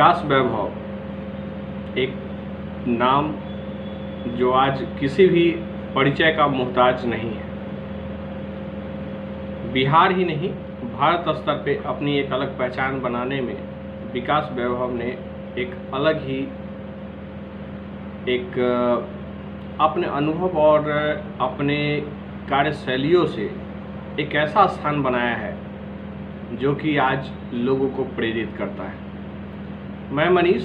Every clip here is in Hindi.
विकास वैभव एक नाम जो आज किसी भी परिचय का मोहताज नहीं है। बिहार ही नहीं, भारत स्तर पे अपनी एक अलग पहचान बनाने में विकास वैभव ने एक अलग ही एक अपने अनुभव और अपने कार्यशैलियों से एक ऐसा स्थान बनाया है जो कि आज लोगों को प्रेरित करता है। मैं मनीष,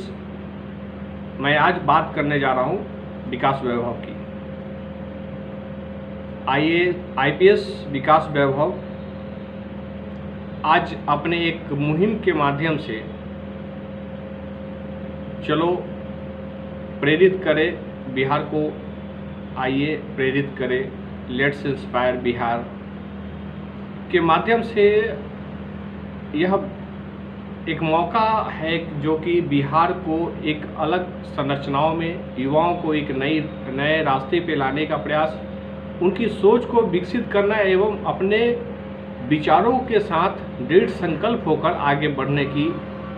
मैं आज बात करने जा रहा हूँ विकास वैभव की। IPS विकास वैभव आज अपने एक मुहिम के माध्यम से चलो प्रेरित करे बिहार को, आइए प्रेरित करे, लेट्स इंस्पायर बिहार के माध्यम से यह एक मौका है जो कि बिहार को एक अलग संरचनाओं में युवाओं को एक नए रास्ते पे लाने का प्रयास, उनकी सोच को विकसित करना एवं अपने विचारों के साथ दृढ़ संकल्प होकर आगे बढ़ने की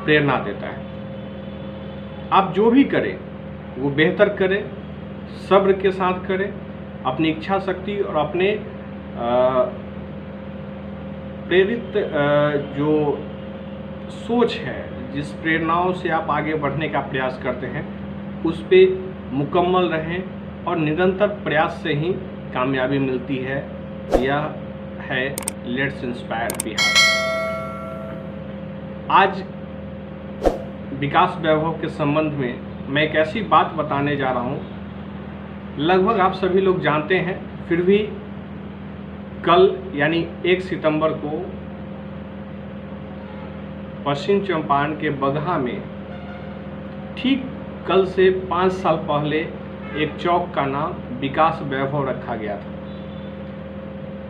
प्रेरणा देता है। आप जो भी करें वो बेहतर करें, सब्र के साथ करें, अपनी इच्छा शक्ति और अपने प्रेरित जो सोच है, जिस प्रेरणाओं से आप आगे बढ़ने का प्रयास करते हैं, उस पे मुकम्मल रहें और निरंतर प्रयास से ही कामयाबी मिलती है। यह है लेट्स इंस्पायर बिहार। आज विकास वैभव के संबंध में मैं एक ऐसी बात बताने जा रहा हूँ, लगभग आप सभी लोग जानते हैं, फिर भी कल यानी 1 सितंबर को पश्चिम चंपारण के बगहा में ठीक कल से 5 साल पहले एक चौक का नाम विकास वैभव रखा गया था।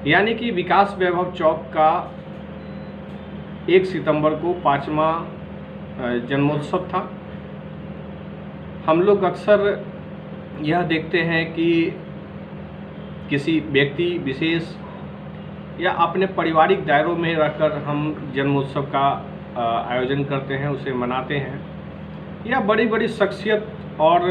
यानी कि विकास वैभव चौक का 1 सितंबर को 5वां जन्मोत्सव था। हम लोग अक्सर यह देखते हैं कि किसी व्यक्ति विशेष या अपने पारिवारिक दायरों में रहकर हम जन्मोत्सव का आयोजन करते हैं, उसे मनाते हैं, या बड़ी बड़ी शख्सियत और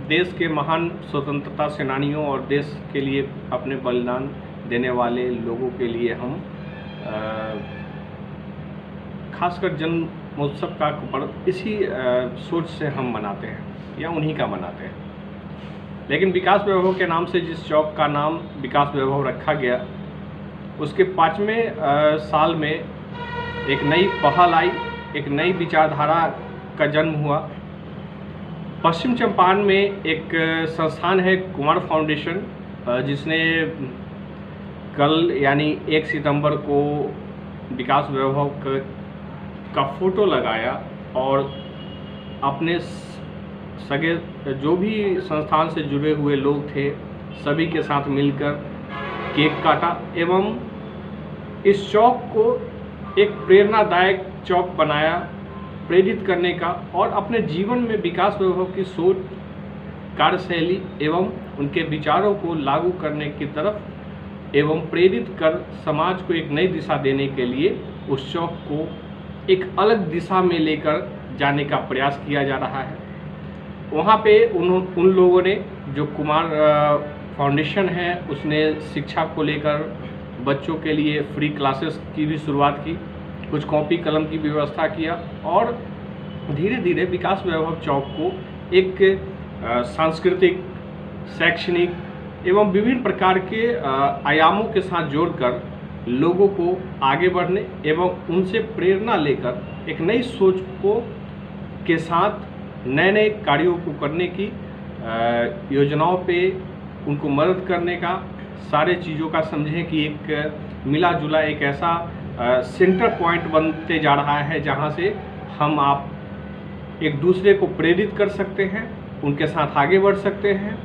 देश के महान स्वतंत्रता सेनानियों और देश के लिए अपने बलिदान देने वाले लोगों के लिए हम खासकर जन्मोत्सव का पर्व इसी सोच से हम मनाते हैं या उन्हीं का मनाते हैं। लेकिन विकास वैभव के नाम से जिस चौक का नाम विकास वैभव रखा गया, उसके 5वें साल में एक नई पहल आई, एक नई विचारधारा का जन्म हुआ। पश्चिम चंपारण में एक संस्थान है कुमार फाउंडेशन, जिसने कल यानी 1 सितंबर को विकास वैभव का फोटो लगाया और अपने सगे जो भी संस्थान से जुड़े हुए लोग थे सभी के साथ मिलकर केक काटा एवं इस चौक को एक प्रेरणादायक चौक बनाया, प्रेरित करने का, और अपने जीवन में विकास वैभव की सोच, कार्यशैली एवं उनके विचारों को लागू करने की तरफ एवं प्रेरित कर समाज को एक नई दिशा देने के लिए उस चौक को एक अलग दिशा में लेकर जाने का प्रयास किया जा रहा है। वहाँ पे उन लोगों ने, जो कुमार फाउंडेशन है, उसने शिक्षा को लेकर बच्चों के लिए फ्री क्लासेस की भी शुरुआत की, कुछ कॉपी कलम की व्यवस्था किया और धीरे धीरे विकास वैभव चौक को एक सांस्कृतिक, शैक्षणिक एवं विभिन्न प्रकार के आयामों के साथ जोड़कर लोगों को आगे बढ़ने एवं उनसे प्रेरणा लेकर एक नई सोच को के साथ नए नए कार्यों को करने की योजनाओं पे उनको मदद करने का, सारे चीज़ों का समझें कि एक मिला जुला एक ऐसा सेंटर पॉइंट बनते जा रहा है जहां से हम आप एक दूसरे को प्रेरित कर सकते हैं, उनके साथ आगे बढ़ सकते हैं,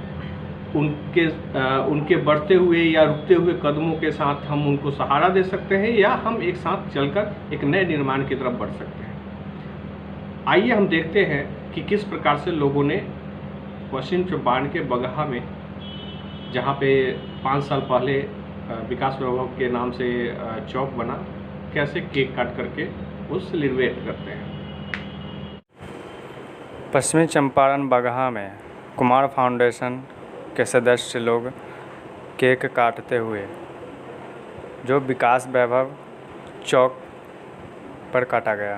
उनके बढ़ते हुए या रुकते हुए कदमों के साथ हम उनको सहारा दे सकते हैं या हम एक साथ चलकर एक नए निर्माण की तरफ बढ़ सकते हैं। आइए हम देखते हैं कि किस प्रकार से लोगों ने पश्चिम चंपारण के बगहा में, जहाँ पे 5 साल पहले विकास वैभव के नाम से चौक बना, कैसे केक काट करके वो सेलिब्रेट करते हैं। पश्चिमी चंपारण बगहा में कुमार फाउंडेशन के सदस्य लोग केक काटते हुए जो विकास वैभव चौक पर काटा गया।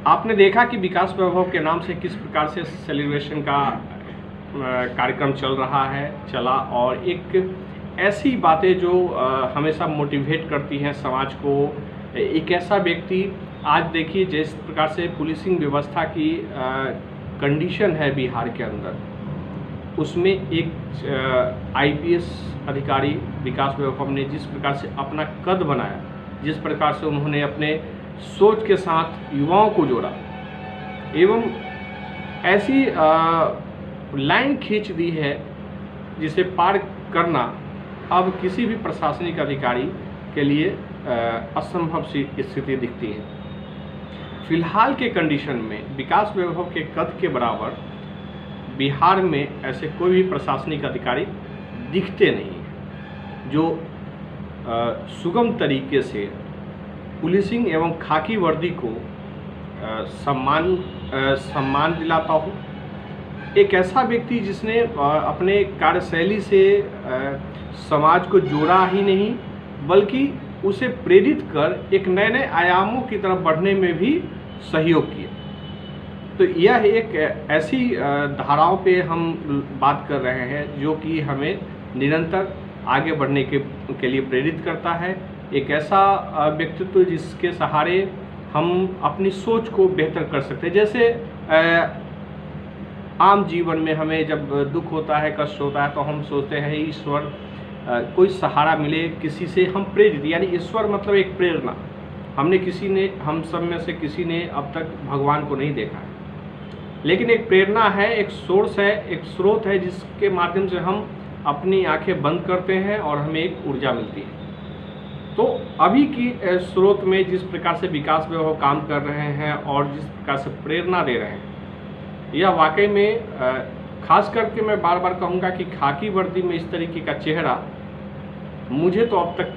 आपने देखा कि विकास वैभव के नाम से किस प्रकार से सेलिब्रेशन का कार्यक्रम चला और एक ऐसी बातें जो हमेशा मोटिवेट करती हैं समाज को। एक ऐसा व्यक्ति आज देखिए जिस प्रकार से पुलिसिंग व्यवस्था की कंडीशन है बिहार के अंदर, उसमें एक आईपीएस अधिकारी विकास वैभव ने जिस प्रकार से अपना कद बनाया, जिस प्रकार से उन्होंने अपने सोच के साथ युवाओं को जोड़ा एवं ऐसी लाइन खींच दी है जिसे पार करना अब किसी भी प्रशासनिक अधिकारी के लिए असंभव सी स्थिति दिखती है। फिलहाल के कंडीशन में विकास वैभव के कद के बराबर बिहार में ऐसे कोई भी प्रशासनिक अधिकारी दिखते नहीं हैं जो सुगम तरीके से पुलिसिंग एवं खाकी वर्दी को सम्मान दिलाता हो। एक ऐसा व्यक्ति जिसने अपने कार्यशैली से समाज को जोड़ा ही नहीं बल्कि उसे प्रेरित कर एक नए नए आयामों की तरफ बढ़ने में भी सहयोग किया। तो यह एक ऐसी धाराओं पे हम बात कर रहे हैं जो कि हमें निरंतर आगे बढ़ने के लिए प्रेरित करता है। एक ऐसा व्यक्तित्व जिसके सहारे हम अपनी सोच को बेहतर कर सकते हैं। जैसे आम जीवन में हमें जब दुख होता है, कष्ट होता है, तो हम सोचते हैं ईश्वर कोई सहारा मिले, किसी से हम प्रेरित, यानी ईश्वर मतलब एक प्रेरणा। हम सब में से किसी ने अब तक भगवान को नहीं देखा है, लेकिन एक प्रेरणा है, एक सोर्स है, एक स्रोत है जिसके माध्यम से हम अपनी आंखें बंद करते हैं और हमें एक ऊर्जा मिलती है। तो अभी की स्रोत में जिस प्रकार से विकास वैभव काम कर रहे हैं और जिस प्रकार से प्रेरणा दे रहे हैं, यह वाकई में खास करके मैं बार बार कहूँगा कि खाकी वर्दी में इस तरीके का चेहरा मुझे तो अब तक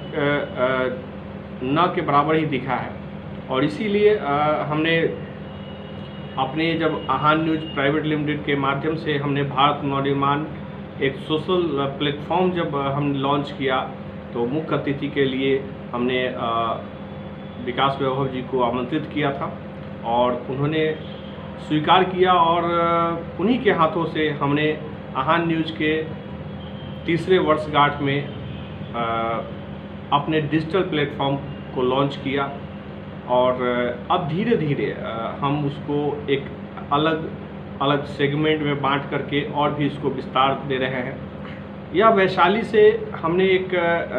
न के बराबर ही दिखा है। और इसीलिए हमने अपने जब आहान न्यूज़ प्राइवेट लिमिटेड के माध्यम से हमने भारत नवनिर्माण एक सोशल प्लेटफॉर्म जब हम लॉन्च किया तो मुख्य अतिथि के लिए हमने विकास वैभव जी को आमंत्रित किया था और उन्होंने स्वीकार किया और उन्हीं के हाथों से हमने आहान न्यूज़ के तीसरे वर्षगांठ में अपने डिजिटल प्लेटफॉर्म को लॉन्च किया और अब धीरे धीरे हम उसको एक अलग सेगमेंट में बांट करके और भी इसको विस्तार दे रहे हैं। यह वैशाली से हमने एक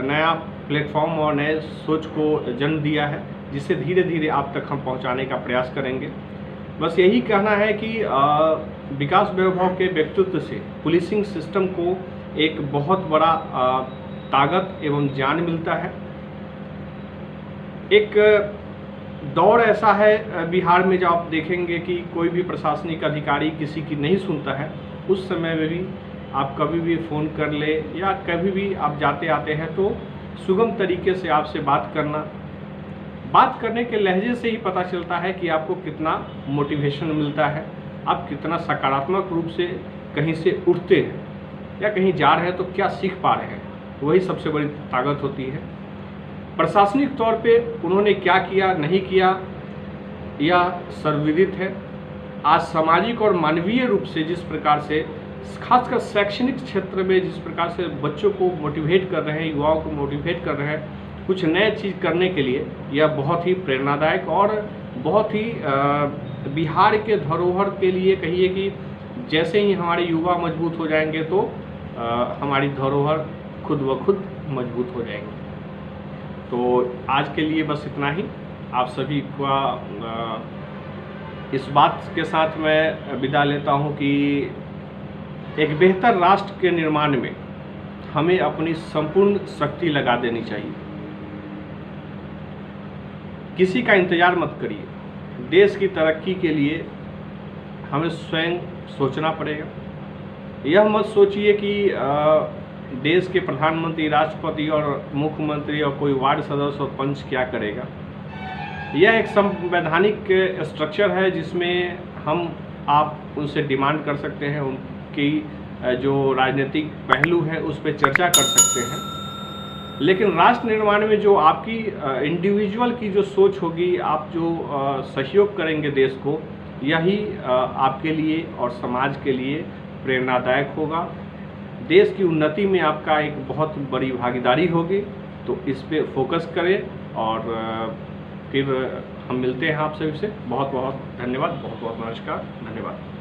नया प्लेटफॉर्म और नए सोच को जन्म दिया है जिसे धीरे धीरे आप तक हम पहुंचाने का प्रयास करेंगे। बस यही कहना है कि विकास वैभव के व्यक्तित्व से पुलिसिंग सिस्टम को एक बहुत बड़ा ताकत एवं ज्ञान मिलता है। एक दौर ऐसा है बिहार में जब आप देखेंगे कि कोई भी प्रशासनिक अधिकारी किसी की नहीं सुनता है, उस समय में भी आप कभी भी फ़ोन कर ले या कभी भी आप जाते आते हैं तो सुगम तरीके से आपसे बात करने के लहजे से ही पता चलता है कि आपको कितना मोटिवेशन मिलता है, आप कितना सकारात्मक रूप से कहीं से उठते हैं या कहीं जा रहे हैं तो क्या सीख पा रहे हैं, वही सबसे बड़ी ताकत होती है। प्रशासनिक तौर पे उन्होंने क्या किया नहीं किया यह सर्वविदित है। आज सामाजिक और मानवीय रूप से जिस प्रकार से खासकर शैक्षणिक क्षेत्र में जिस प्रकार से बच्चों को मोटिवेट कर रहे हैं, युवाओं को मोटिवेट कर रहे हैं कुछ नए चीज़ करने के लिए, यह बहुत ही प्रेरणादायक और बहुत ही बिहार के धरोहर के लिए कहिए कि जैसे ही हमारे युवा मजबूत हो जाएंगे तो हमारी धरोहर खुद ब खुद मजबूत हो जाएंगी। तो आज के लिए बस इतना ही। आप सभी का इस बात के साथ मैं विदा लेता हूं कि एक बेहतर राष्ट्र के निर्माण में हमें अपनी संपूर्ण शक्ति लगा देनी चाहिए। किसी का इंतज़ार मत करिए। देश की तरक्की के लिए हमें स्वयं सोचना पड़ेगा। यह मत सोचिए कि देश के प्रधानमंत्री, राष्ट्रपति और मुख्यमंत्री और कोई वार्ड सदस्य और पंच क्या करेगा। यह एक संवैधानिक स्ट्रक्चर है जिसमें आप उनसे डिमांड कर सकते हैं, उनकी जो राजनीतिक पहलू है उस पर चर्चा कर सकते हैं। लेकिन राष्ट्र निर्माण में जो आपकी इंडिविजुअल की जो सोच होगी, आप जो सहयोग करेंगे देश को, यही आपके लिए और समाज के लिए प्रेरणादायक होगा। देश की उन्नति में आपका एक बहुत बड़ी भागीदारी होगी। तो इस पे फोकस करें और फिर हम मिलते हैं आप सभी से। बहुत बहुत धन्यवाद, बहुत बहुत नमस्कार, धन्यवाद।